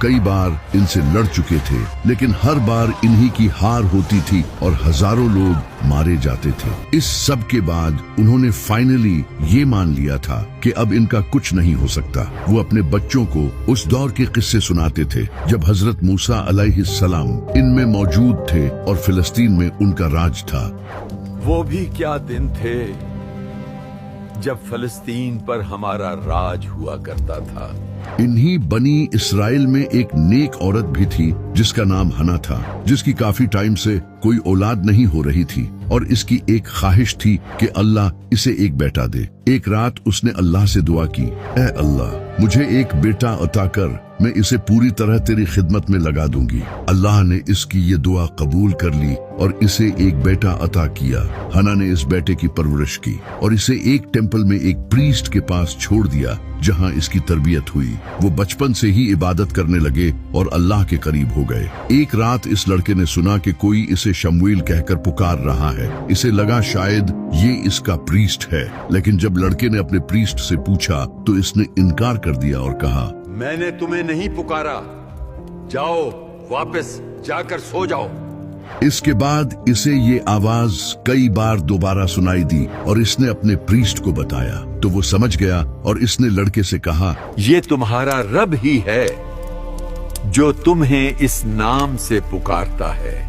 कई बार इनसे लड़ चुके थे, लेकिन हर बार इन्हीं की हार होती थी और हजारों लोग मारे जाते थे। इस सब के बाद उन्होंने फाइनली ये मान लिया था कि अब इनका कुछ नहीं हो सकता। वो अपने बच्चों को उस दौर के किस्से सुनाते थे जब हजरत मूसा अलैहिस्सलाम इनमें मौजूद थे और फिलिस्तीन में उनका राज था। वो भी क्या दिन थे जब फिलिस्तीन पर हमारा राज हुआ करता था। इन्हीं बनी इसराइल में एक नेक औरत भी थी जिसका नाम हना था, जिसकी काफी टाइम से कोई औलाद नहीं हो रही थी और इसकी एक ख्वाहिश थी कि अल्लाह इसे एक बेटा दे। एक रात उसने अल्लाह से दुआ की, ऐ अल्लाह मुझे एक बेटा अता कर, मैं इसे पूरी तरह तेरी खिदमत में लगा दूंगी। अल्लाह ने इसकी ये दुआ कबूल कर ली और इसे एक बेटा अता किया। हना ने इस बेटे की परवरिश की और इसे एक टेम्पल में एक प्रीस्ट के पास छोड़ दिया जहां इसकी तरबियत हुई। वो बचपन से ही इबादत करने लगे और अल्लाह के करीब हो गए। एक रात इस लड़के ने सुना कि कोई इसे शमूएल कहकर पुकार रहा है। इसे लगा शायद ये इसका प्रीस्ट है, लेकिन जब लड़के ने अपने प्रीस्ट से पूछा तो इसने इनकार कर दिया और कहा, मैंने तुम्हें नहीं पुकारा, जाओ वापस जाकर सो जाओ। इसके बाद इसे ये आवाज कई बार दोबारा सुनाई दी और इसने अपने प्रीस्ट को बताया तो वो समझ गया और इसने लड़के से कहा, ये तुम्हारा रब ही है जो तुम्हें इस नाम से पुकारता है।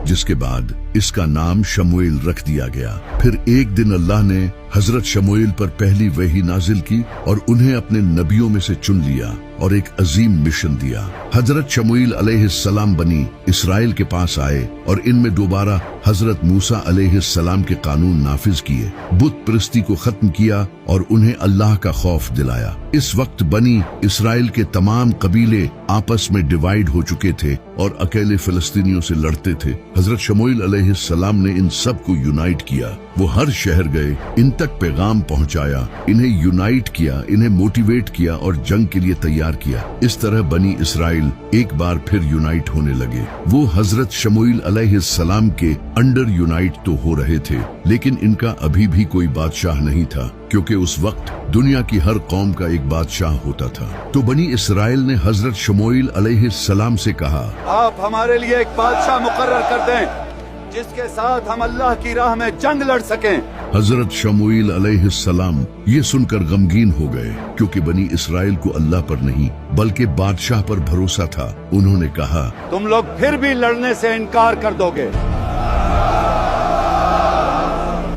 जिसके बाद इसका नाम शमूएल रख दिया गया। फिर एक दिन अल्लाह ने हजरत शमूएल पर पहली वही नाजिल की और उन्हें अपने नबियों में से चुन लिया और एक अजीम मिशन दिया। हजरत शमूएल अलैहिस्सलाम बनी इसराइल के पास आए और इनमें दोबारा हजरत मूसा अलैहिस्सलाम के कानून नाफिज किए, बुत परस्ती को खत्म किया और उन्हें अल्लाह का खौफ दिलाया। इस वक्त बनी इसराइल के तमाम कबीले आपस में डिवाइड हो चुके थे और अकेले फिलिस्तीनियों से लड़ते थे। हजरत शमूएल अलैहिस्सलाम ने इन सब को यूनाइट किया। वो हर शहर गए, इन तक पैगाम पहुंचाया, इन्हें यूनाइट किया, इन्हें मोटिवेट किया और जंग के लिए तैयार किया। इस तरह बनी इसराइल एक बार फिर यूनाइट होने लगे। वो हजरत शमूएल अलैहिस्सलाम के अंडर यूनाइट तो हो रहे थे, लेकिन इनका अभी भी कोई बादशाह नहीं था, क्योंकि उस वक्त दुनिया की हर कौम का एक बादशाह होता था। तो बनी इसराइल ने हजरत शमूएल अलैहिस्सलाम से कहा, आप हमारे लिए एक बादशाह मुकर्रर कर दें जिसके साथ हम अल्लाह की राह में जंग लड़ सकें। हजरत शमूएल अलैहिस्सलाम ये सुनकर गमगीन हो गए, क्योंकि बनी इसराइल को अल्लाह पर नहीं बल्कि बादशाह पर भरोसा था। उन्होंने कहा, तुम लोग फिर भी लड़ने से इनकार कर दोगे।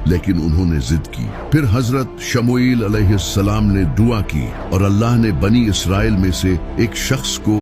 लेकिन उन्होंने जिद की। फिर हजरत शमूएल अलैहिस्सलाम ने दुआ की और अल्लाह ने बनी इसराइल में से एक शख्स को